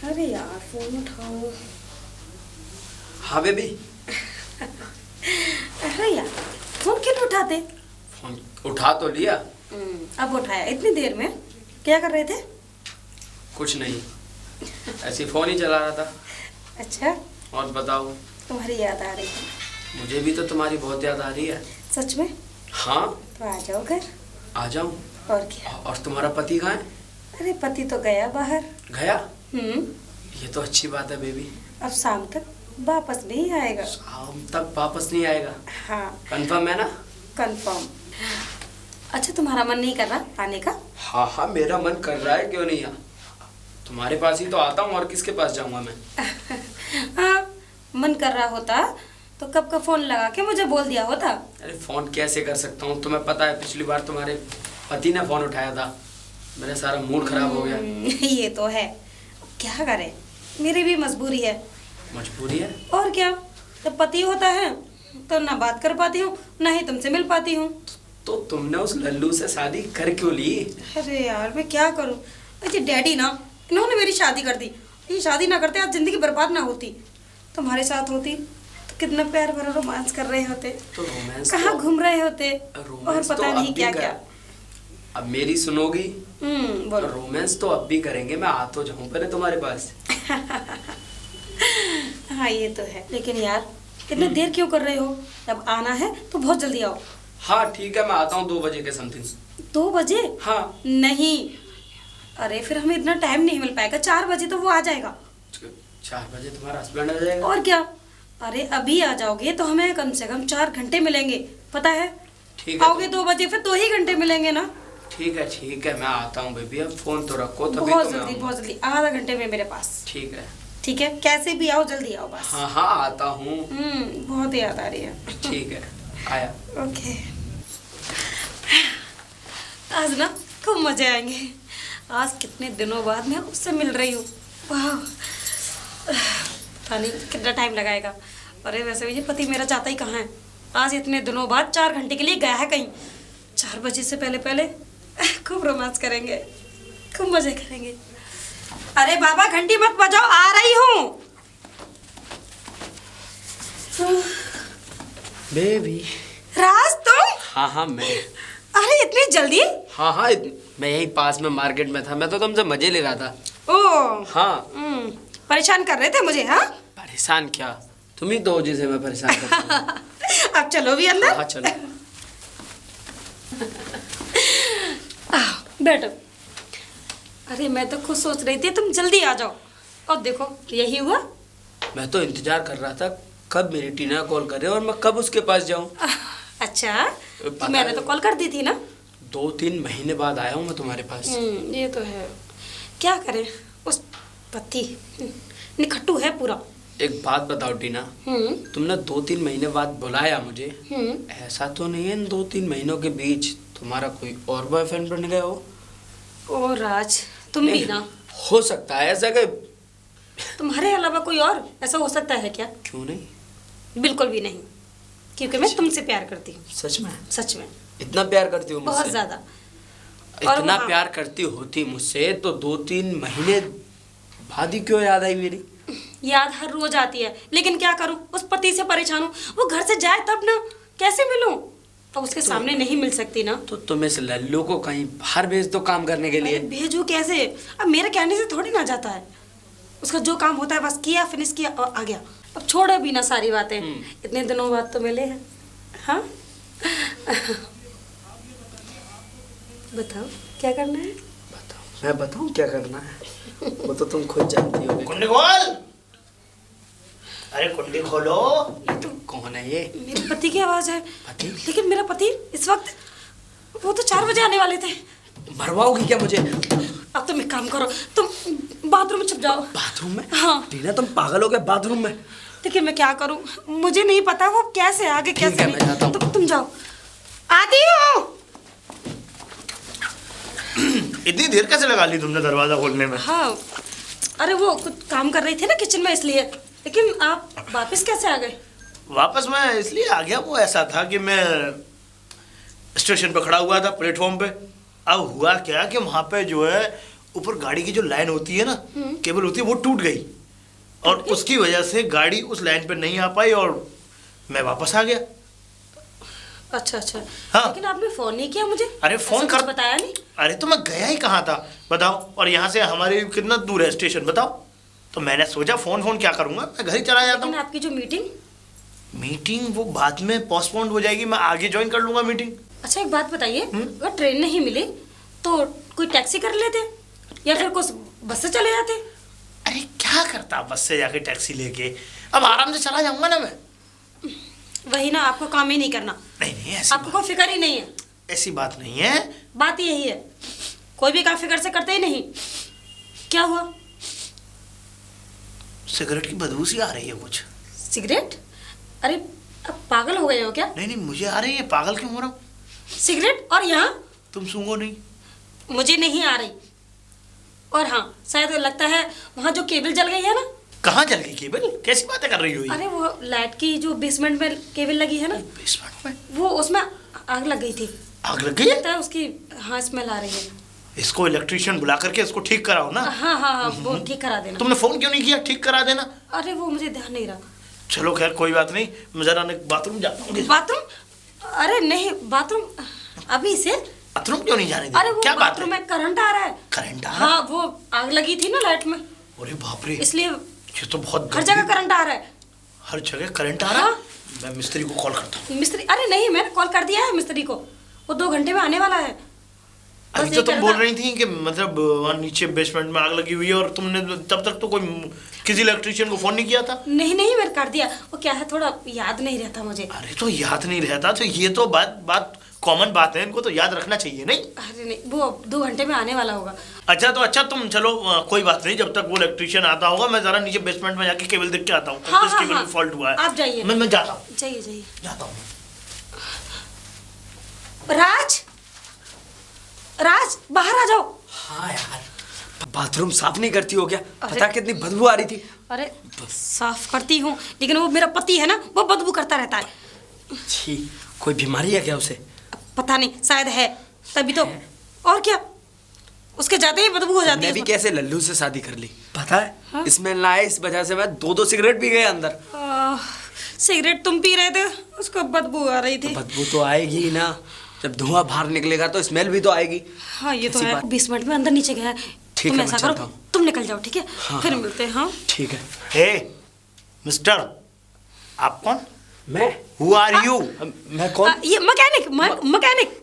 अरे यार फोन उठाओ। हाँ बेबी। अरे यार फोन क्यों नहीं उठाते? फोन उठा तो लिया। अब उठाया इतनी देर में? क्या कर रहे थे? कुछ नहीं, ऐसे फोन ही चला रहा था। अच्छा, और बताओ। तुम्हारी याद आ रही है? मुझे भी तो तुम्हारी बहुत याद आ रही है। सच में? हाँ। तो आ जाओ घर। आ जाऊं? और क्या। और तुम्हारा पति कहाँ है? अरे पति तो गया बाहर। गया? ये तो अच्छी बात है बेबी। अब शाम तक वापस नहीं आएगा। शाम तक वापस नहीं आएगा? हाँ। कंफर्म है ना? कंफर्म। अच्छा, तुम्हारा मन नहीं कर रहा आने का? हाँ हाँ, मेरा मन कर रहा है, क्यों नहीं। तुम्हारे पास ही तो आता हूँ, और किसके पास जाऊंगा मैं? हाँ, मन कर रहा होता तो कब का फोन लगा के मुझे बोल दिया होता। अरे फोन कैसे कर सकता हूँ, तुम्हें पता है पिछली बार तुम्हारे पति ने फोन उठाया था, मेरा सारा मूड खराब हो गया। ये तो है, क्या करें, मेरी भी मजबूरी है। मजबूरी है? और क्या, जब पति होता है तो ना बात कर पाती हूँ ना ही तुमसे मिल पाती हूँ। तो तुमने उस लल्लू से शादी कर क्यों ली? अरे यार मैं क्या करूँ, ये डैडी ना, इन्होंने मेरी शादी कर दी। ये शादी ना करते आज जिंदगी बर्बाद ना होती, तुम्हारे साथ होती तो कितना प्यार भरा रोमांस कर रहे होते। तो रोमांस कहाँ घूम रहे होते और तो पता नहीं क्या क्या। अब मेरी सुनोगी? बोलो। रोमांस तो अब भी करेंगे, मैं आ तो जाऊं पहले तुम्हारे पास। हाँ ये तो है, लेकिन यार इतनी देर क्यों कर रहे हो? जब आना है तो बहुत जल्दी आओ। हाँ ठीक है, मैं आता हूँ 2 बजे के समथिंग। 2 बजे? हाँ। नहीं, अरे फिर हमें इतना टाइम नहीं मिल पाएगा। 4 बजे तो वो आ जाएगा। 4 बजे तुम्हारा हस्बैंड आ जाएगा? और क्या, अरे अभी आ जाओगे तो हमें कम से कम 4 घंटे मिलेंगे, पता है? ठीक है। आओगे 2 बजे फिर 2 ही घंटे मिलेंगे ना। ठीक है, मैं आता हूँ बेबी। अब फोन तो रखो, तभी बहुत तो मैं जल्दी, आऊंगा। बहुत जल्दी, आधा घंटे में मेरे पास। ठीक है। ठीक है, कैसे भी आओ, जल्दी आओ बस। हाँ हाँ आता हूँ। बहुत याद आ रही है। ठीक है, आया। ओके, आज ना खूब मजे आएंगे। आज कितने दिनों बाद मैं उससे मिल रही हूँ। वाह, पता नहीं कितना टाइम लगाएगा। अरे वैसे भी ये पति मेरा चाहता ही कहाँ है। आज इतने दिनों बाद 4 घंटे के लिए गया है कहीं। 4 बजे से पहले पहले खूब रोमांस करेंगे, खूब मजे करेंगे। अरे बाबा घंटी मत बजाओ, आ रही हूँ। बेबी। राज तुम? हाँ मैं। अरे इतनी जल्दी? हाँ मैं यहीं पास में मार्केट में था, मैं तो तुमसे मजे ले रहा था। ओ हाँ। परेशान कर रहे थे मुझे? हाँ, परेशान क्या, तुम ही तो जिसे मैं परेशान करता हूँ। अब चलो भी अंदर। हाँ चलो। बैठो। अरे मैं तो खुद सोच रही थी तुम जल्दी आ जाओ, और देखो यही हुआ। मैं तो इंतजार कर रहा था कब मेरी टीना कॉल करे और मैं कब उसके पास जाऊं। अच्छा, तो मैंने तो कॉल कर दी थी ना। 2-3 महीने बाद आया हूँ मैं तुम्हारे पास। ये तो है, क्या करें, उस पति निखट्टू है पूरा। एक बात बताओ टीना, तुमने 2-3 महीने बाद बुलाया मुझे, ऐसा तो नहीं है इन 2-3 महीनों के बीच तुम्हारा कोई और बॉयफ्रेंड बन गया हो? ओ राज, तुम भी ना। हो सकता है ऐसा कि तुम्हारे अलावा कोई और ऐसा हो सकता है क्या? क्यों नहीं? बिल्कुल भी नहीं, क्योंकि मैं तुमसे प्यार करती हूँ। सच में? सच में। इतना प्यार करती हो मुझसे? बहुत ज्यादा। इतना प्यार करती होती मुझसे तो 2-3 महीने बाद ही क्यों याद आई मेरी? याद हर रोज आती है, लेकिन क्या करूं, उस पति से परेशान हूं। वो घर से जाए तब ना, कैसे मिलूं? अब उसके सामने नहीं मिल सकती ना। तो तुम इस लल्लू को कहीं बाहर भेज दो काम करने के लिए। भेजू कैसे? अब मेरे कहने से थोड़ी ना जाता है। उसका जो काम होता है बस किया, फिनिश किया और आ गया। अब छोड़ो भी ना सारी बातें, इतने दिनों बाद तो मिले हैं। हाँ बताओ क्या करना है? बताओ। मैं बताऊं क्या करना है? वो तो तुम खुद जानती हो। कुंडी खोल। अरे कुंडी खोलो। ये तो कौन है ये? मेरे पति की आवाज है। पति? लेकिन मेरा पति इस वक्त, वो तो 4 बजे आने वाले थे। मरवाओगी क्या मुझे? अब तुम एक काम करो, तुम बाथरूम में छुप जाओ। बाथरूम में? हाँ। टीना तुम पागल हो गए बाथरूम में? देखिए मैं क्या करूं, मुझे नहीं पता वो कैसे आगे कैसे ठीक है, मैं जाता हूं। तुम जाओ। आती हूँ। इतनी देर कैसे लगा ली तुमने दरवाजा खोलने में? हाँ, अरे वो कुछ काम कर रही थी ना किचन में, इसलिए। लेकिन आप वापस कैसे आ गए? वापस मैं इसलिए आ गया, वो ऐसा था कि मैं स्टेशन पे खड़ा हुआ था प्लेटफॉर्म पे। अब हुआ क्या कि वहाँ पे जो है ऊपर गाड़ी की जो लाइन होती है ना, केबल होती है, वो टूट गई और उसकी वजह से गाड़ी उस लाइन पे नहीं आ पाई और मैं वापस आ गया। अच्छा अच्छा। हाँ। लेकिन आपने फोन नहीं किया मुझे। अरे फोन ऐसा कर, कुछ बताया नहीं। अरे तो मैं गया ही कहाँ था बताओ, और यहाँ से हमारे कितना दूर है स्टेशन बताओ। तो मैंने सोचा फोन क्या करूंगा, मैं घर ही चला जाता लेकिन हूँ। आपकी जो मीटिंग वो बाद में पोस्टपोन्ड हो जाएगी, मैं आगे ज्वाइन कर लूंगा मीटिंग। अच्छा एक बात बताइए, अगर ट्रेन नहीं मिली तो कोई टैक्सी कर लेते या फिर कुछ बस से चले जाते? अरे क्या करता बस से जाके टैक्सी लेके, अब आराम से चला जाऊंगा ना मैं। वही ना, आपको काम ही नहीं करना। नहीं ऐसी आपको कोई फिक्र ही नहीं है। ऐसी बात नहीं है। बात यही है, कोई भी काम फिक्र से करते ही नहीं। क्या हुआ? सिगरेट की बदबू सी आ रही है कुछ। सिगरेट? अरे अब पागल हो गए हो क्या? नहीं मुझे आ रही है, पागल क्यों हो रहा हूँ? सिगरेट और यहाँ? तुम सूंघो नहीं। मुझे नहीं आ रही। और हाँ, शायद लगता है वहाँ जो केबल जल गई है ना। कहाँ जल गई केबल? कैसी बातें कर रही हो ये? अरे वो लाइट की जो बेसमेंट में केबल लगी है ना, बेसमेंट में वो उसमें आग लग गई थी। आग लग गई है? लगता है उसकी हाँ स्मेल आ रही है। इसको इलेक्ट्रिशियन बुला करके इसको ठीक कराओ ना। हाँ वो ठीक करा देना। तुमने फोन क्यों नहीं किया? ठीक करा देना। अरे वो मुझे ध्यान नहीं रहा। चलो खैर कोई बात नहीं, मैं जरा बाथरूम जाता हूँ। बाथरूम? अरे नहीं, बाथरूम अभी से? बाथरूम क्यों नहीं जाने अरे दे? वो क्या बात बाथरूम है? में करंट आ रहा है। करंट आ रहा? हाँ वो आग लगी थी ना लाइट में, अरे बाप रे, इसलिए ये तो बहुत हर जगह करंट आ रहा है। हर जगह करंट आ रहा है। हाँ। मैं मिस्त्री को कॉल करता हूँ। मिस्त्री? अरे नहीं, मैंने कॉल कर दिया है मिस्त्री को, वो 2 घंटे में आने वाला है। अभी बस तो ये तुम करना- बोल रही थी कि मतलब वहाँ नीचे बेसमेंट में आग लगी हुई है और तुमने तब तक तो कोई किसी इलेक्ट्रिशियन को फोन नहीं किया था। नहीं मैंने कर दिया। वो क्या है, थोड़ा याद नहीं रहता मुझे। अरे तो याद नहीं रहता तो ये तो बात कॉमन बात है, इनको तो याद रखना चाहिए नहीं? अरे नहीं, वो 2 घंटे में आने वाला होगा। अच्छा तो अच्छा तुम चलो, कोई बात नहीं, जब तक वो इलेक्ट्रिशियन आता होगा मैं जरा नीचे बेसमेंट में जाके केबल देख के आता हूँ। हाँ, किस हाँ, केबल हाँ। में फॉल्ट हुआ है। आप जाइए। मैं जाता हूँ। जाइए। जाता हूँ। राज बाहर आ जाओ। हाँ यार, बाथरूम साफ नहीं करती हो क्या? अरे- पता कितनी बदबू आ रही थी। अरे साफ करती हूँ, लेकिन वो मेरा पति है ना, वो बदबू करता रहता है। छी, कोई बीमारी है क्या उसे? पता नहीं, शायद है, तभी तो। और क्या, उसके जाते ही बदबू हो जाती मैं है भी उसमें। कैसे लल्लू से शादी कर ली पता है? हाँ? इसमें ना इस वजह से मैं 2 सिगरेट पी गए अंदर। सिगरेट तुम पी रहे थे, उसको बदबू आ रही थी। बदबू तो आएगी ही ना, जब धुआं बाहर निकलेगा तो स्मेल भी तो आएगी। हाँ ये तो ऐसी है। बात- 20 मिनट में अंदर नीचे गया है। ठीक तुम है, ऐसा मैं करो, चलता हूँ। तुम निकल जाओ, ठीक है? हाँ, फिर हाँ। मिलते हैं। हाँ ठीक है। हे मिस्टर, आप कौन? मैं? Who are you? मैं कौन? ये मैकेनिक, मैकेनिक।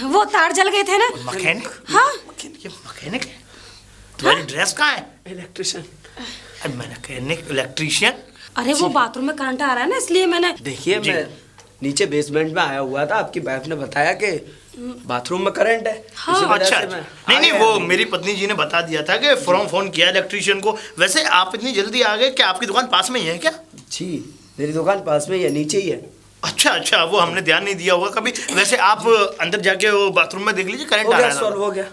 वो तार जल गए थे ना। मैकेनिक? हाँ। ये मैकेनिक है? तुम्हारी ड्रेस कहाँ है? इलेक्ट्रिशियन। Mechanic electrician? अरे वो बाथरूम में करंट आ रहा है ना, इसलिए मैंने। देखिए जी। मैं नीचे बेसमेंट में आया हुआ था, आपकी वाइफ ने बताया कि बाथरूम में करंट है। हाँ। इसी वजह अच्छा से मैं नहीं आ नहीं, गया वो अभी। मेरी पत्नी जी ने बता दिया था कि फोन किया इलेक्ट्रिशियन को। वैसे आप इतनी जल्दी आ गए कि आपकी दुकान पास में ही है क्या? जी, मेरी दुकान पास में ही है, नीचे ही है। अच्छा, वो हमने ध्यान नहीं दिया होगा कभी। वैसे आप अंदर जाके वो बाथरूम में देख लीजिए, करंट हो आ गया, रहा सॉल्व है। हो गया।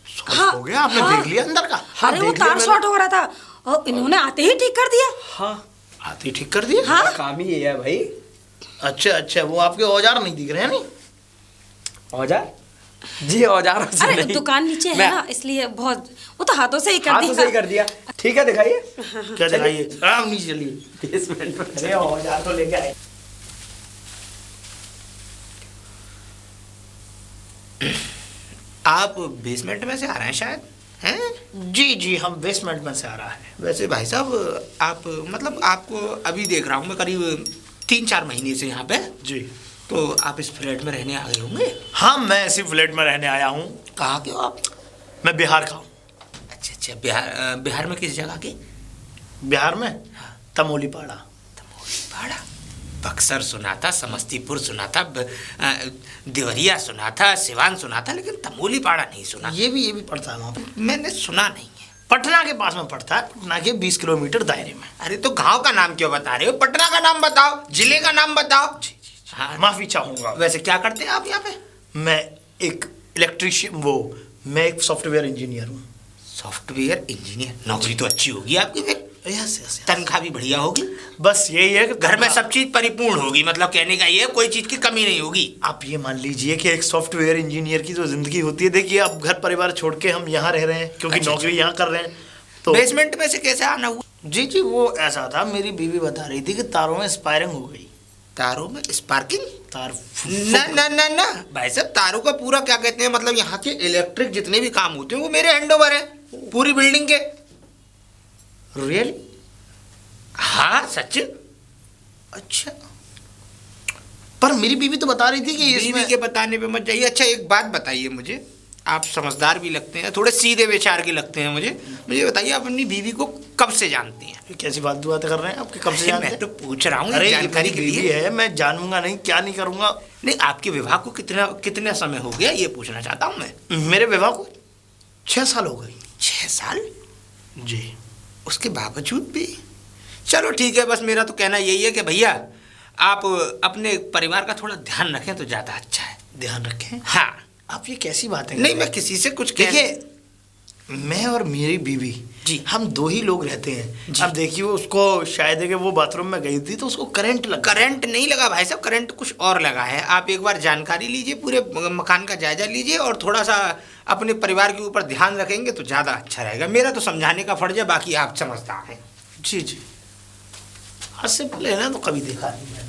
Solve हो गया? आपने हाँ। देख लिया अंदर का? हाँ, अरे वो देख लिया तार मैंने। शॉर्ट हो रहा था और इन्होंने आते ही ठीक कर दिया। हाँ, आते ही ठीक कर दिया? हाँ। काम ही ये है भाई। अच्छा, वो आपके औजार नहीं दिख रहे हैं नहीं? औजार? जी, औजारों से अरे नहीं। दुकान नीचे है मैं ना, इसलिए बहुत, वो तो हाथों से ही कर हाथों दिया। से ही कर दिया। ठीक है, दिखाइए। क्या दिखाइए? आराम नीचे चलिए। बेसमेंट में। अरे औजार तो लेके आए। आप बेसमेंट में से आ रहे हैं शायद, हैं? जी, हम बेसमेंट में से आ रहा है। वैसे भाई साहब, आप मतलब आपको अभी देख रहा हूँ मैं करीब 3-4 महीने से यहाँ पे। जी तो आप इस फ्लैट में रहने आ गए होंगे। हाँ, मैं इसी फ्लैट में रहने आया हूँ। कहाँ के हो आप? मैं बिहार का हूँ। अच्छा, बिहार में किस जगह के? बिहार में तमोली पाड़ा। पहाड़ा। बक्सर सुना था, समस्तीपुर सुना था, देवरिया सुना था, सिवान सुना था, लेकिन तमोली पाड़ा नहीं सुना। ये भी पड़ता है वहाँ पे। मैंने सुना नहीं है। पटना के पास में पड़ता है, पटना के 20 किलोमीटर दायरे में। अरे तो गांव का नाम क्यों बता रहे हो? पटना का नाम बताओ, जिले का नाम बताओ। हाँ, माफी चाहूंगा। वैसे क्या करते हैं आप यहाँ पे? मैं एक मैं एक सॉफ्टवेयर इंजीनियर हूँ। Software engineer? नौकरी तो अच्छी होगी आपकी फिर। Yes yes. तनख्वाह भी बढ़िया होगी, बस यही है कि घर में सब चीज परिपूर्ण होगी, मतलब कहने का ये कोई चीज की कमी नहीं होगी। आप ये मान लीजिए कि एक सॉफ्टवेयर इंजीनियर की जो जिंदगी होती है, देखिए अब घर परिवार छोड़ के हम यहाँ रह रहे हैं क्योंकि अच्छा, नौकरी यहाँ कर रहे हैं तो। बेसमेंट में से कैसे आना हुआ? जी जी, वो ऐसा था, मेरी बीवी बता रही थी कि तारों में स्पायरिंग हो गई। तारों में स्पार्किंग? तार ना ना ना ना भाई साहब, तारों का पूरा क्या कहते हैं, मतलब यहाँ के इलेक्ट्रिक जितने भी काम होते हैं वो मेरे हैंड ओवर है, पूरी बिल्डिंग के। रियली? हाँ सच। अच्छा, पर मेरी बीवी तो बता रही थी कि बीवी इसमें के बताने पे मत जाइए। अच्छा एक बात बताइए मुझे, आप समझदार भी लगते हैं, थोड़े सीधे विचार के लगते हैं मुझे बताइए, आप अपनी बीवी को कब से जानती हैं? कैसी फालतू बातें कर रहे हैं आपके, कब से जानते मैं हैं? तो पूछ रहा हूँ अरे जानकारी के बीवी लिए। है, मैं जानूंगा नहीं, क्या नहीं करूंगा। नहीं, आपके विवाह को कितना समय हो गया ये पूछना चाहता हूँ मैं। मेरे विवाह को 6 साल हो गई। 6 साल? जी। उसके बावजूद भी? चलो ठीक है, बस मेरा तो कहना यही है कि भैया आप अपने परिवार का थोड़ा ध्यान रखें तो ज़्यादा अच्छा है। ध्यान रखें? हाँ। आप ये कैसी बातें कर नहीं, रहे मैं हैं? किसी से कुछ देखिए, मैं और मेरी बीवी जी, हम 2 ही लोग रहते हैं। जी। अब देखिए, उसको शायद है कि वो बाथरूम में गई थी तो उसको करंट लगा। करंट नहीं लगा भाई साहब, करंट कुछ और लगा है। आप एक बार जानकारी लीजिए, पूरे मकान का जायजा लीजिए और थोड़ा सा अपने परिवार के ऊपर ध्यान रखेंगे तो ज़्यादा अच्छा रहेगा। मेरा तो समझाने का फर्ज है, बाकी आप समझदार हैं। जी जी, आज से पहले ना तो कभी देखा नहीं मैंने।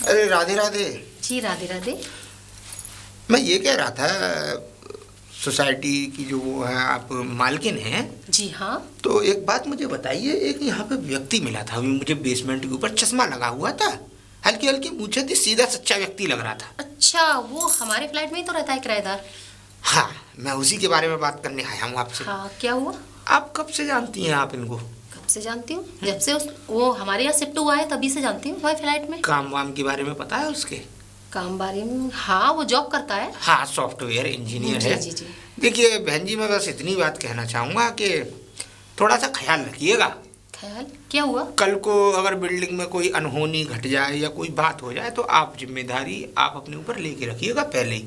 अरे राधे राधे। जी राधे राधे। मैं ये कह रहा था, सोसाइटी की जो वो है आप मालकिन हैं, जी हाँ। तो एक बात मुझे बताइए, एक यहाँ पे व्यक्ति मिला था अभी मुझे बेसमेंट के ऊपर, चश्मा लगा हुआ था, हल्की हल्की मूछें थी, सीधा सच्चा व्यक्ति लग रहा था। अच्छा, वो हमारे फ्लैट में ही तो रहता है किराएदार। हाँ, मैं उसी के बारे में बात करने आया हूँ आपसे। हाँ, क्या हुआ? आप कब से जानती हैं आप इनको? कब से जानती हूँ? जब से वो हमारे यहाँ शिफ्ट हुआ है तभी से जानती हूँ, हमारे फ्लैट में। काम वाम के बारे में पता है उसके? काम बारे में हाँ, वो जॉब करता है। हाँ, सॉफ्टवेयर इंजीनियर जी, है। जी, जी। देखिए बहन जी, मैं बस इतनी बात कहना चाहूँगा कि थोड़ा सा ख्याल रखिएगा। ख्याल? क्या हुआ? कल को अगर बिल्डिंग में कोई अनहोनी घट जाए या कोई बात हो जाए तो आप जिम्मेदारी आप अपने ऊपर लेके रखिएगा पहले ही।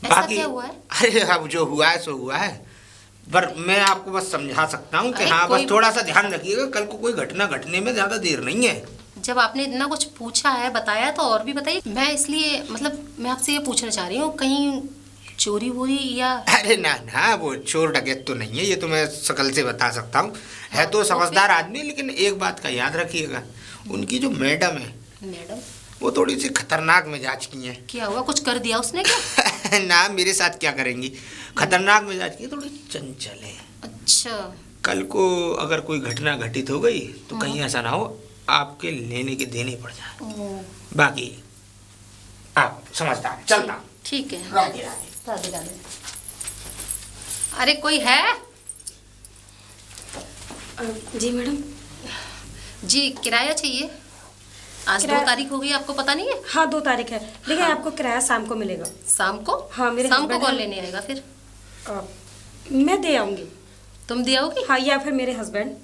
ऐसा क्या हुआ है? अरे अब जो हुआ है सो हुआ है, पर मैं आपको बस समझा सकता हूँ कि अरे हाँ, बस कोई- थोड़ा सा ध्यान रखिएगा, कल को कोई घटना घटने में ज़्यादा देर नहीं है। जब आपने इतना कुछ पूछा है, बताया, तो और भी बताइए। मैं इसलिए मतलब मैं आपसे ये पूछना चाह रही हूँ, कहीं चोरी वोरी या? अरे ना ना, वो चोर डकैत तो नहीं है, ये तो मैं शकल से बता सकता हूँ। है तो तो समझदार आदमी, लेकिन एक बात का याद रखिएगा, उनकी जो मैडम है मैडम? वो थोड़ी सी खतरनाक मिजाज की है। क्या हुआ? कुछ कर दिया उसने क्या? ना, मेरे साथ क्या करेंगी, खतरनाक मिजाज की है, थोड़ी चंचल है। अच्छा। कल को अगर कोई घटना घटित हो गई तो कहीं ऐसा ना हो आपके लेने के देने पड़ जाए। ओ, बाकी आप समझदार, चलता। ठीक है। राधे राधे। राधे राधे। अरे कोई है? जी मैडम। जी, किराया चाहिए। आज 2 तारीख हो गई, आपको पता नहीं है? हाँ, 2 तारीख है, लेकिन आपको किराया शाम को मिलेगा। शाम को? हाँ, मेरे शाम को husband कौन हैं। लेने आएगा फिर? अ, मैं दे आऊँगी। तुम दे आओगी? हाँ, या फिर मेरे हस्बैंड।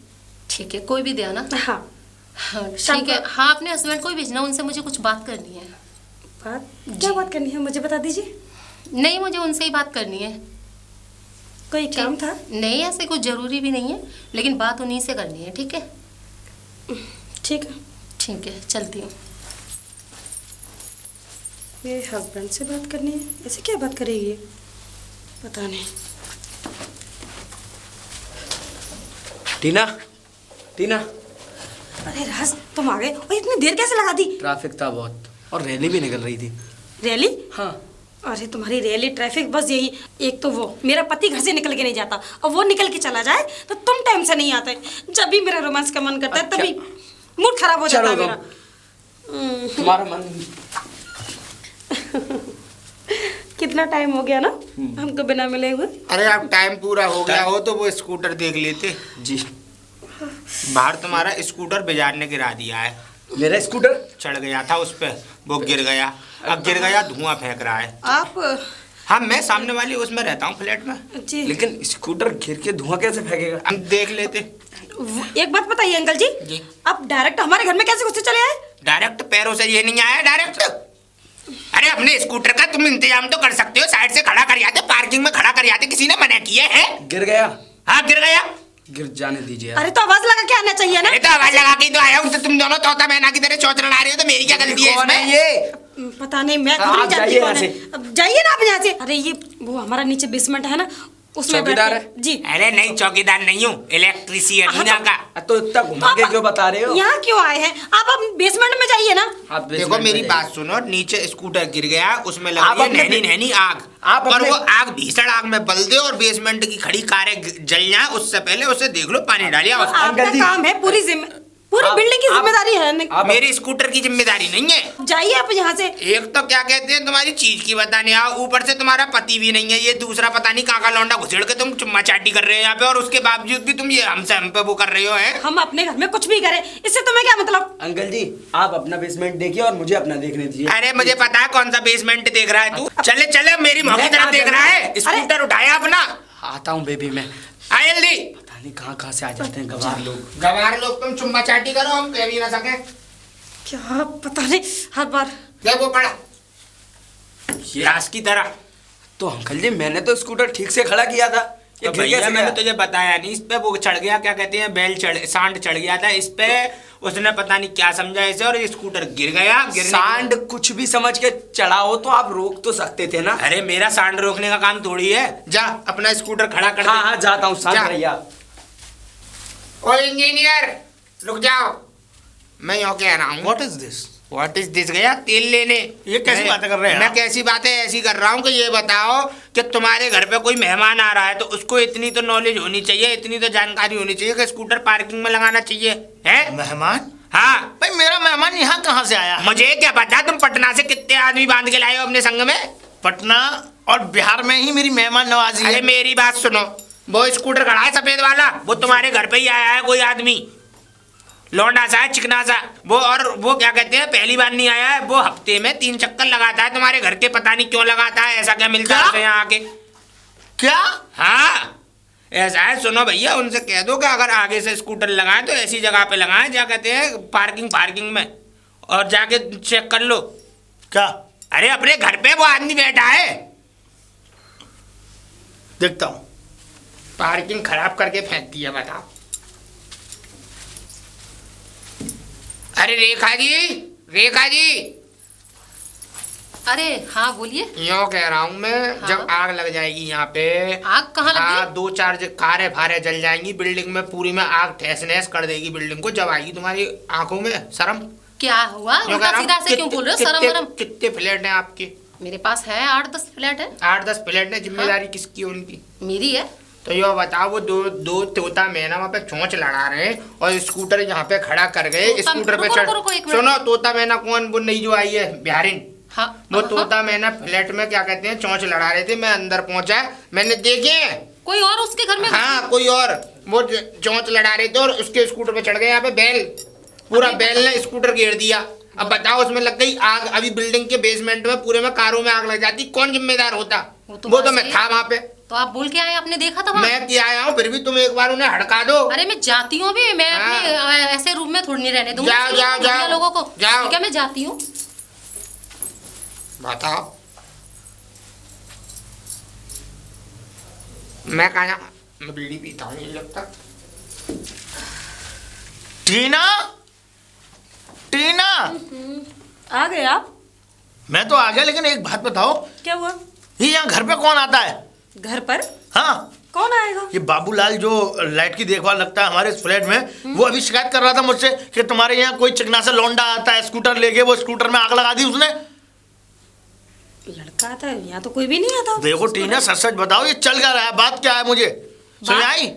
ठीक है, कोई भी दे आना। हाँ। हाँ, शाम ठीक है। को- हाँ, अपने हस्बैंड को ही भेजना, उनसे मुझे कुछ बात करनी है। बात? क्या बात करनी है, मुझे बता दीजिए। नहीं, मुझे उनसे ही बात करनी है। कोई काम था? नहीं, ऐसे कुछ जरूरी भी नहीं है, लेकिन बात उन्हीं से करनी है। ठीक है? ठीक है। ठीक है, चलती हूँ। मेरे हस्बैंड से बात करनी है, ऐसे क्या बात करेगी ये? पता नहीं। टीना, टीना। अरे राज, तुम आ गए और इतनी देर कैसे लगा दी? ट्रैफिक था बहुत और रैली भी निकल रही थी। रैली? हाँ। अरे तुम्हारी रैली, ट्रैफिक, बस यही। एक तो वो मेरा पति घर से निकल के नहीं जाता और वो निकल के चला जाए तो तुम टाइम से नहीं आते। जब भी मेरा रोमांस का मन करता है तभी मूड खराब हो जाता है चलो मेरा। तुम्हारा मन। कितना टाइम हो गया ना हमको बिना मिले हुए। अरे आप टाइम पूरा हो गया हो तो वो स्कूटर देख लेते। जी। बाहर तुम्हारा स्कूटर बाजार ने गिरा दिया है। मेरा स्कूटर चढ़ गया था उस पे, वो गिर गया, अब गिर गया, धुआं फेंक रहा है। आप? हाँ, मैं सामने वाली उसमें रहता हूँ फ्लैट में। जी। लेकिन स्कूटर गिर के धुआं कैसे फेंकेगा? हम देख लेते। एक बात बताइए अंकल जी, जी। आप डायरेक्ट हमारे घर में कैसे घुसे चले आए? डायरेक्ट पैरों से ये नहीं आया डायरेक्ट। अरे अपने स्कूटर का तुम इंतजाम तो कर सकते हो, साइड से खड़ा कर आते, पार्किंग में खड़ा कर आते, किसी ने मना किया है? गिर गया। हाँ गिर गया। गिर जाने दीजिए अरे तो आवाज लगा के आना चाहिए ना। अरे तो आवाज लगा के तो आया हूँ, तो तुम दोनों तोता मैना की तरह चौंच लड़ा रहे हो, तो मेरी क्या गलती है कौन है इसमें? ये? पता नहीं, मैं हाँ, खुद नहीं आप जानती जाइए कौन यहाँ है। से। अब जाइए ना आप यहाँ से। अरे ये वो हमारा नीचे बेसमेंट है ना, उसमें चौकीदार बैठते हैं। जी। अरे नहीं, चौकीदार नहीं हूँ, इलेक्ट्रिशियन हूँ यहाँ का। तो इतना घुमा के क्यों बता रहे हो? यहाँ क्यों आए हैं आप? अब बेसमेंट में जाइए ना। आप देखो basement मेरी में बात सुनो, नीचे स्कूटर गिर गया, उसमें लग आप रही है अपने नैनी नैनी आग, आप और अपने- वो आग भीषण आग में बल दे और बेसमेंट की खड़ी कारें जल जाए, उससे पहले उसे देख लो, पानी डालिए तो उसमें। आपका अंकल जी। काम है, पूरी आप- बिल्डिंग की आप- जिम्मेदारी है ना। आप- मेरी स्कूटर की जिम्मेदारी नहीं है। जाइए आप यहाँ से। एक तो क्या कहते हैं तुम्हारी चीज की बताने आओ, ऊपर से तुम्हारा पति भी नहीं है, ये दूसरा पता नहीं काका लौंडा घुसेड़ के तुम चुम्मा चाटी कर रहे हो यहाँ पे, और उसके बावजूद भी तुम ये हम पे वो कर रहे हो हैं। हम अपने घर में कुछ भी करें, इससे तुम्हें क्या मतलब? अंकल जी आप अपना बेसमेंट देखिए और मुझे अपना देखने दीजिए। अरे मुझे पता है कौन सा बेसमेंट देख रहा है तू, चले चले मेरी मौकी मैं तरफ कहाँ देख जा रहा रहा है, स्कूटर उठाया अपना, आता हूँ बेबी मैं। आए जल्दी। पता नहीं कहाँ से आ जाते हैं गवार लोग। गवार लोग तुम चुम्मा चाटी करो, हम कह भी ना सके। क्या पता नहीं, हर बार क्या वो पड़ा रास की तरह। तो अंकल जी मैंने तो स्कूटर ठीक से खड़ा किया था, ये तो गिर भैया कैसे मैंने गया? तुझे बताया नहीं, इस पे वो चढ़ गया, क्या कहते हैं बेल सांड चढ़ गया था इस पे, उसने पता नहीं क्या समझा इसे, और ये स्कूटर गिर गया। सांड कुछ भी समझ के चढ़ा हो तो आप रोक तो सकते थे ना। अरे मेरा सांड रोकने का काम थोड़ी है, जा अपना स्कूटर खड़ा कर दे। हाँ हाँ जाता हूँ, शांत जा। रहिए। ओ इंजीनियर रुक जाओ, मैं यहाँ कह रहा हूँ। What is this? What is this गया तेल लेने। ये कैसी मैं- बातें कर रहे हैं मैं आप? कैसी बातें ऐसी कर रहा हूँ कि ये बताओ कि तुम्हारे घर पे कोई मेहमान आ रहा है तो उसको इतनी तो नॉलेज होनी चाहिए, इतनी तो जानकारी होनी चाहिए कि स्कूटर पार्किंग में लगाना चाहिए है। मेहमान? हाँ भाई मेरा मेहमान यहाँ कहाँ से आया? मुझे क्या पता, तुम पटना से कितने आदमी बांध के लाए हो अपने संग में। पटना और बिहार में ही मेरी मेहमान नवाजी अरे है। मेरी बात सुनो, वो स्कूटर खड़ा है सफेद वाला, वो तुम्हारे घर पे ही आया है कोई आदमी, लौंडा सा है चिकना सा वो, और वो क्या कहते हैं पहली बार नहीं आया है, वो हफ्ते में 3 चक्कर लगाता है तुम्हारे घर के, पता नहीं क्यों लगाता है, ऐसा क्या मिलता है क्या? उसे यहाँ आके। क्या? हाँ ऐसा है, सुनो भैया उनसे कह दो कि अगर आगे से स्कूटर लगाएं तो ऐसी जगह पे लगाएं क्या कहते हैं पार्किंग में, और जाके चेक कर लो। क्या? अरे अपने घर पे वो आदमी बैठा है, देखता हूँ। पार्किंग खराब करके फेंक दिया, बताओ। अरे रेखा जी अरे हाँ बोलिए। यूँ कह रहा हूँ मैं, हाँ? जब आग लग जाएगी यहाँ पे, आग कहाँ लग हाँ गई? 2-4 कारें फारे जल जाएंगी बिल्डिंग में, पूरी में आग ठेस नहस कर देगी बिल्डिंग को, जब आएगी तुम्हारी आंखों में शर्म। क्या हुआ? यूँ कह उल्टा रहा हूँ, सीधा से क्यों बोल रहे हो? शर्म कितने वरम। कितने फ्लैट हैं आपके? मेरे पास है 8-10 फ्लैट है। 8-10 फ्लैट है, जिम्मेदारी किसकी है उनकी? मेरी है। तो यो बताओ, वो दो तोता मैना वहाँ पे चोंच लड़ा रहे हैं और स्कूटर यहाँ पे खड़ा कर गए, तोता- स्कूटर पे रुको, रुको, एक मिनट। सुनो, तोता मैना कौन, वो नई जो आई है बिहारिन, हाँ वो हाँ। तोता मैना फ्लैट में क्या कहते हैं चोंच लड़ा रहे थे, मैं अंदर पहुंचा, मैंने देखे हैं। कोई और उसके घर में? हाँ कोई और, वो चोंच लड़ा रहे थे और उसके स्कूटर पे चढ़ गए यहाँ पे बैल, पूरा बैल ने स्कूटर घेर दिया। अब बताओ उसमें लग गई आग, अभी बिल्डिंग के बेसमेंट में पूरे में कारों में आग लग जाती, कौन जिम्मेदार होता? वो तो बात मैं सही था है। वहाँ पे, तो आप बोल के आए, आपने देखा था वहाँ? मैं किया आया हूँ, फिर भी तुम एक बार उन्हें हड़का दो। अरे मैं जाती हूँ अभी, मैं हाँ। अपने ऐसे रूम में थोड़ी नहीं रहने दूंगी जाओ, जाओ, दुनिया जाओ। लोगों को। जाओ। ठीक है मैं जाती हूँ। बताओ मैं कहा, मैं बीड़ी पीता हूँ ये लगता। टीना, टीना, आ गए आप? मैं तो आ गया, लेकिन एक बात बताओ, क्या हुआ? ये यहाँ घर पे कौन आता है? घर पर हाँ, कौन आएगा? ये बाबूलाल जो लाइट की देखभाल रखता है हमारे इस फ्लैट में, वो अभी शिकायत कर रहा था मुझसे कि तुम्हारे यहाँ कोई चिकना सा लौंडा आता है स्कूटर लेके, वो स्कूटर में आग लगा दी उसने। लड़का आता है यहाँ तो कोई भी नहीं आता। देखो टीना, सच सच बताओ, ये चल क्या रहा है, बात क्या है, मुझे समझ बात- आई?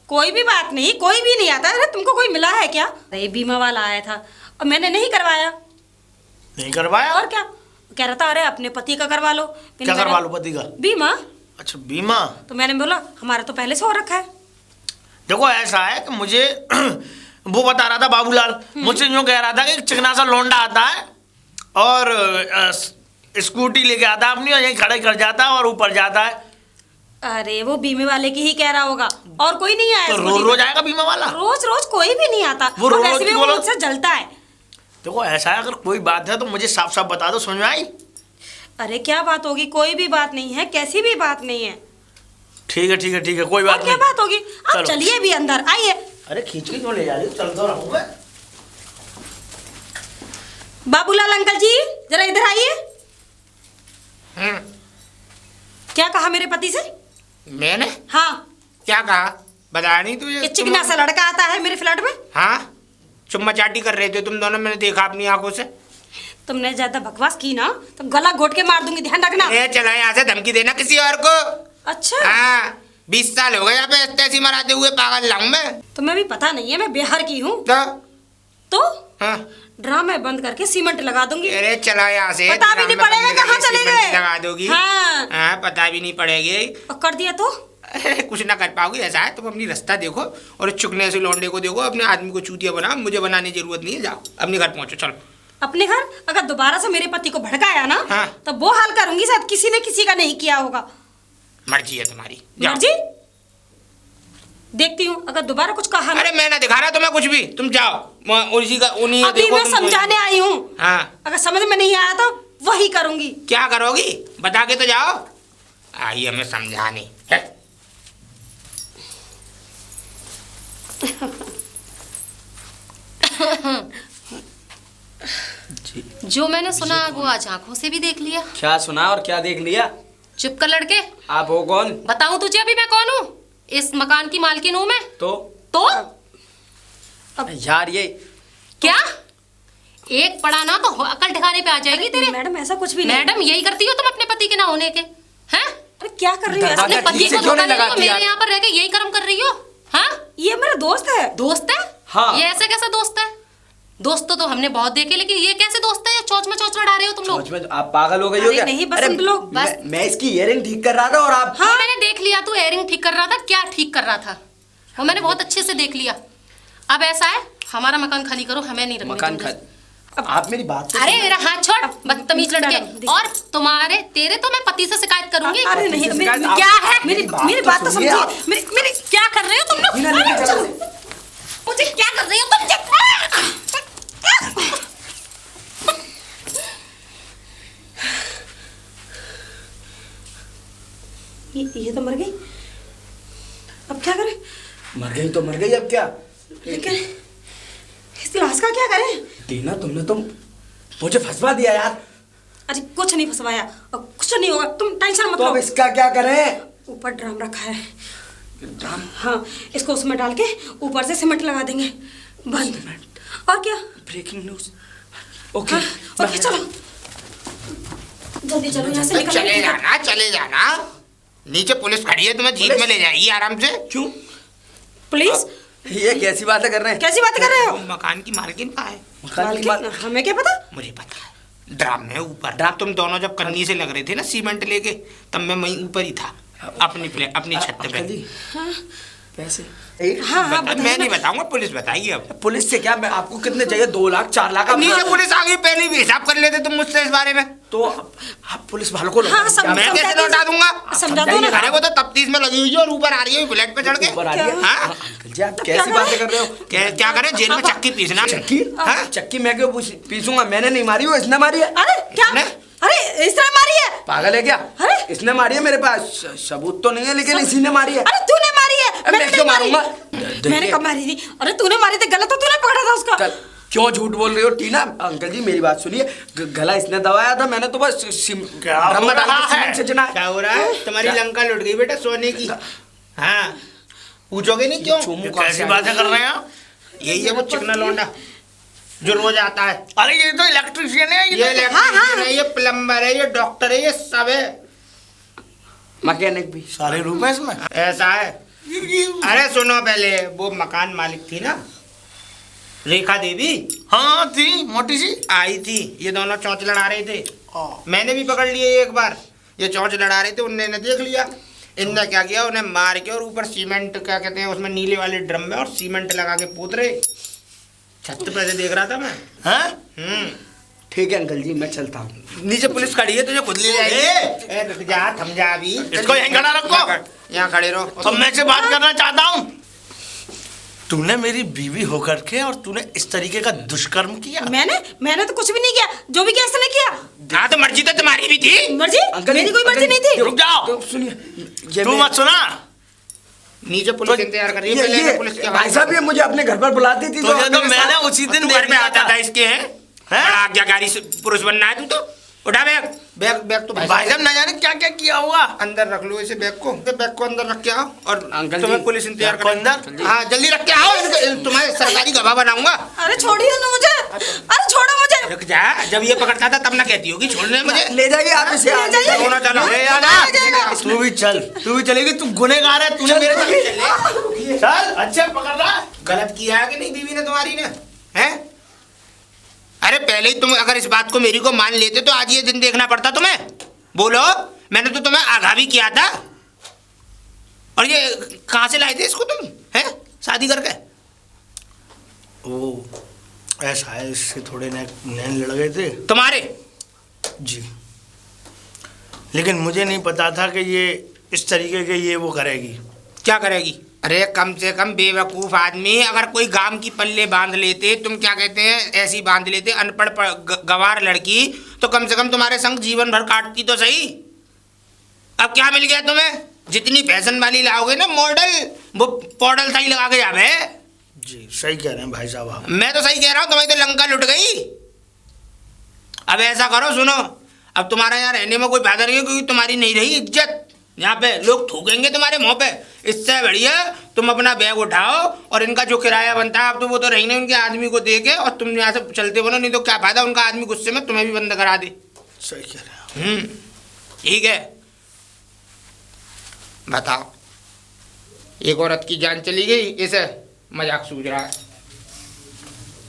कोई भी बात नहीं, कोई भी नहीं आता। अरे तुमको कोई मिला है क्या? अरे बीमा वाला आया था और मैंने नहीं करवाया। नहीं करवाया? और क्या कह रहा था? अरे अपने पति का करवा लो। फिर क्या मैंने- करवा लो पति का? बीमा। अच्छा बीमा। तो मैंने बोला हमारा तो पहले से हो रखा है। देखो ऐसा है कि मुझे वो बता रहा था बाबूलाल, मुझसे यूँ कह रहा था कि चिकना सा लौंडा आता है और स्कूटी लेके आता है अपनी, और यहीं खड़े कर जाता है और ऊपर जाता है। अरे वो बीमे वाले की ही कह रहा होगा, और कोई नहीं आया। तो स्कूटी रोज में। रोज आएगा बीमा वाला? रोज रोज कोई भी नहीं आता। वो और रोज वैसे भी की वो बोलो। मुझसे जलता है। देखो ऐसा है, अगर कोई बात है तो मुझे साफ साफ बता दो, समझ में आई? अरे क्या बात होगी? कोई भी बात नहीं है, कैसी भी बात नहीं है। ठीक है ठीक है ठीक है, कोई और बात क्या नहीं। बात होगी। आप चलो। चलिए भी अंदर आइए। अरे खींच के क्यों ले जा रही हो, चल तो रहूंगा। बाबूलाल अंकल जी जरा इधर आइए। क्या कहा मेरे पति से? मैंने हाँ, क्या कहा, बताया नहीं तुझे? कि चिकना सा लड़का आता है मेरे फ्लैट में। हाँ, चुम्मा चाटी कर रहे थे तुम दोनों, मैंने देखा अपनी आंखों से। तुमने ज्यादा बकवास की ना तो गला घोट के मार दूंगी, ध्यान रखना। ए चला यहाँ से, धमकी देना किसी और को। अच्छा, हाँ, 20 साल हो गए यहाँ पे ऐसी मराते हुए, पागल लाऊं मैं। तुम्हें भी पता नहीं है मैं बिहार की हूँ। तो तो हाँ, ड्रामे बंद करके सीमेंट लगा दूंगी। अरे चला यहाँ से, पता भी नहीं पड़ेगा कहाँ चले गए। लगा दोगी। हाँ। हाँ, पता भी नहीं पड़ेगी। और कर दिया तो अरे कुछ ना कर पाओगी, ऐसा है तुम अपनी रास्ता देखो और चुकने से लौंडे को देखो, अपने आदमी को चूतिया बनाओ, मुझे बनाने की जरूरत नहीं है। जाओ अपने घर पहुंचो, चलो। अपने घर अगर दोबारा से मेरे पति को भड़काया ना, हाँ। तो वो हाल करूंगी शायद किसी ने किसी का नहीं किया होगा। मर्जी है तुम्हारी, जाओ। मर्जी देखती हूँ, अगर दोबारा कुछ कहा ना। अरे मैं ना दिखा रहा तुम्हें कुछ भी, तुम जाओ। उसी का उन्हीं अभी देखो मैं तुम। समझाने आई हूँ। हाँ, अगर समझ में नहीं आया तो वही करूंगी। क्या करोगी बता के तो जाओ। आई हमें समझाने है। जो मैंने सुना वो आज आंखों से भी देख लिया। क्या सुना और क्या देख लिया? चुप कर लड़के। आप हो कौन? बताऊं तुझे अभी मैं कौन हूँ? इस मकान की मालकिन हूँ मैं। तो यार ये क्या? एक पढ़ा ना तो अकल ठिकाने पे आ जाएगी तेरे। मैडम ऐसा कुछ भी नहीं। मैडम यही करती हो तुम अपने पति के ना होने के? हैं? अरे क्या कर रही हो? दरवाजा अपने पति ठीक से को क्यों धोखा नहीं दे रही हो, लगाती मेरे यार? यहाँ पर रह के यही कर्म कर रही हो? हाँ? ये मेरा दोस्त है। दोस्त है? हाँ। ये ऐसे कैसे दोस्त है? दोस्त तो हमने बहुत देखे, लेकिन ये कैसे दोस्त है? ये चोंच में चोंच लड़ा रहे हो तुम लोग। सोच में आप पागल हो गई हो अरे क्या? नहीं, बस अरे हम लोग बस। मैं इसकी इयरिंग ठीक कर रहा था और आप हाँ, मैंने देख लिया तू एयरिंग ठीक कर रहा था। क्या ठीक कर रहा था वो मैंने बहुत अच्छे से देख लिया। अब ऐसा है, हमारा मकान खाली करो, हमें नहीं रखने मकान तुम। खा आप मेरी बात तो अरे सुनो। मेरा हाथ छोड़, बदतमीज मैडम, लड़के। देखिए। और तुम्हारे तेरे तो मैं पति से शिकायत करूंगी। अरे नहीं, पति से मेरी शिकायत क्या आप- है? मेरी बात तो सुनिए समझिए। आप। मेरी क्या कर रहे हो तुम लोग? बिना लेके चलो। मुझे क्या कर रही हो तुम? ये तो मर गई। अब क्या करें? मर गई तो मर गई, अब क्या? लेकिन इस लाश का क्या करें? टीना तुमने तो मुझे फंसवा दिया यार। अरे कुछ नहीं फंसवाया और कुछ नहीं होगा, तुम टेंशन मत तो लो। अब इसका क्या करें? ऊपर ड्राम रखा है। ड्राम? हाँ, इसको उसमें डाल के ऊपर से सीमेंट लगा देंगे। बंद। और क्या? Breaking news. ओके हाँ, ओके चलो जल्दी चलो यहाँ से निकल। चले जाना, चले जाना। नीचे पुलिस खड़ी है, तुम्हें जीप में ले जाएगी आराम से। क्यों? पुलिस? ये कैसी बातें कर रहे हैं? कैसी बातें कर रहे हो? वो मकान की मालकिन कहाँ है? मकान की मालकिन? हमें क्या पता? मुझे पता है, ड्राम में ऊपर। तुम दोनों जब कन्नी से लग रहे थे ना सीमेंट लेके, तब मैं वहीं ऊपर ही था, अपनी छत पे। अंकल जी, हाँ पैसे हाँ हाँ, मैं नहीं बताऊंगा, पुलिस बताइए। अब पुलिस से क्या? मैं आपको कितने चाहिए? 2 लाख 4 लाख? आप नीचे पुलिस आ गई, पहले भी हिसाब कर लेते तुम मुझसे इस बारे में। तो आप पुलिस वालों को हाँ, क्या- मैं कैसे लौटा दूंगा? समझा दो ना। अरे वो तो तफ्तीश में लगी हुई है और ऊपर आ रही है फ्लैट पे चढ़ के। ऊपर आ रही है? क्या? हाँ? अंकल जी, आप तो कैसी क्या बातें कर रहे हो? क्या करें, जेल में चक्की पीसना। चक्की? हाँ? चक्की मैं क्यों पीसूंगा? मैंने नहीं मारी, वो इसने मारी है। अरे क्या? नहीं। अरे इस तरह मारी है? पागल है क्या? अरे! इसने मारी है, मेरे पास सबूत तो नहीं है, लेकिन इसी ने मारी है। अरे तूने मारी है? अब मैंने मैं क्यों नहीं मारी। मारूंगा? मैंने कब मारी थी? अरे तूने मारी थी, गलत तो तूने पकड़ा था उसका। कल क्यों झूठ बोल रही हो टीना? अंकल जी मेरी बात सुनिए, गला इसने दबाया था, मैंने तो बस क्या हो ड्रम में डाल रहा के है? सीमेंट से चुना है। क्या हो रहा है? तुम्हारी लंका लुट गई बेटा सोने की। हाँ, पूछोगे नहीं क्यों? चोमू कहाँ से कैसी आया? बातें कर रहे हैं आप? यही है वो चिकना लौंडा जो रोज आता है। अरे ये तो इलेक्ट्रिशियन है। ये तो- इलेक्ट्रिशियन है, ये प्लम्बर है, ये डॉक्टर है, ये सब है। मैकेनिक भी। सारे रूप है इसमें। ऐसा है। अरे सुनो, पहले वो मकान मालिक थी ना, रेखा देवी, हाँ थी, मोटी सी। आई थी। ये दोनों चौंच लड़ा रहे थे, मैंने भी पकड़ लिए एक बार। ये चौंच लड़ा रहे थे, उन्होंने देख लिया। इनने क्या किया, उन्हें मार के और ऊपर सीमेंट, क्या कहते हैं उसमें, नीले वाले ड्रम में, और सीमेंट लगा के पोत रहे। छत पे से देख रहा था मैं। हैं? ठीक है अंकल जी, मैं चलता हूँ। नीचे पुलिस खड़ी है, तुझे खुद ले जाएगी। ए, रुक जा, थम जा अभी। इसको यहीं खड़ा रखो। यहाँ खड़े रहो। तो मैं से बात करना चाहता हूँ। तूने मेरी बीवी होकर के और तूने इस तरीके का दुष्कर्म किया। मैंने तो कुछ भी नहीं किया, जो भी किया इसने किया। हाँ तो मर्जी तो तुम्हारी भी थी। मर्जी? अंकल मेरी जी, कोई मर्जी अंकल नहीं थी। रुक जाओ, तो सुनिए, ये तू मैं- मत सुना। नीचे पुलिस इंतजार कर रही है, पहले पुलिस की आवाज भाई साहब ये मुझे अपने घर पर बुलाती थी तुझे तो मेरे मैंने साथ- उसी तू दिन घर देख पे लिया आता था इसके हैं? बड़ा आज्ञाकारी से पुरुष बनना है तू तो। उठा बैग, बैग तो भाई साहब न जाने क्या क्या किया होगा। अंदर रख लो इसे, बैग को अंदर रख के आओ और अंकल तुम्हें जी, पुलिस इंतजार बैग को करेंगे। अंदर? हाँ जल्दी रख के आओ, तुम्हें सरकारी गवाह बनाऊंगा। अरे छोड़िए ना मुझे, अरे छोड़ो मुझे। रुक जा, जब ये पकड़ता था तब ना कहती होगी छोड़ने मुझे। ले जाइए आप इसे, ले जाइए। चलो ना, चलो। ले जाना, तू भी चल, तू भी चलेगी, तू गुनहगार है, तूने मेरे साथ चल, अच्छे पकड़ रहा। गलत किया है कि नहीं बीवी ने तुम्हारी ने, हैं? अरे पहले ही तुम अगर इस बात को मेरी को मान लेते तो आज ये दिन देखना पड़ता तुम्हें। बोलो, मैंने तो तुम्हें आगाह भी किया था। और ये कहाँ से लाए थे इसको तुम, हैं, शादी करके? वो ऐसा है, इससे थोड़े नैन लड़ गए थे तुम्हारे? जी, लेकिन मुझे नहीं पता था कि ये इस तरीके के ये वो करेगी। क्या करेगी? अरे कम से कम बेवकूफ़ आदमी अगर कोई गाम की पल्ले बांध लेते, तुम क्या कहते हैं, ऐसी बांध लेते अनपढ़ गवार लड़की, तो कम से कम तुम्हारे संग जीवन भर काटती तो सही। अब क्या मिल गया तुम्हें? जितनी फैशन वाली लाओगे ना मॉडल, वो पॉडल सही लगा के जावे। जी सही कह रहे हैं भाई साहब आप। मैं तो सही कह रहा हूँ, तुम्हारी तो लंका लुट गई। अब ऐसा करो, सुनो, अब तुम्हारा यहाँ रहने में कोई फायदा नहीं है क्योंकि तुम्हारी नहीं रही इज्जत। यहाँ पे लोग थूकेंगे तुम्हारे मुंह पे। इससे बढ़िया तुम अपना बैग उठाओ और इनका जो किराया बनता है, अब तो वो तो रही नहीं, उनके आदमी को दे के और तुम यहाँ से चलते बनो, नहीं तो क्या फायदा, उनका आदमी गुस्से में तुम्हें भी बंद करा दे। सही कह रहे हैं। ठीक है, बताओ, एक औरत की जान चली गई, इसे मजाक सूझ रहा है।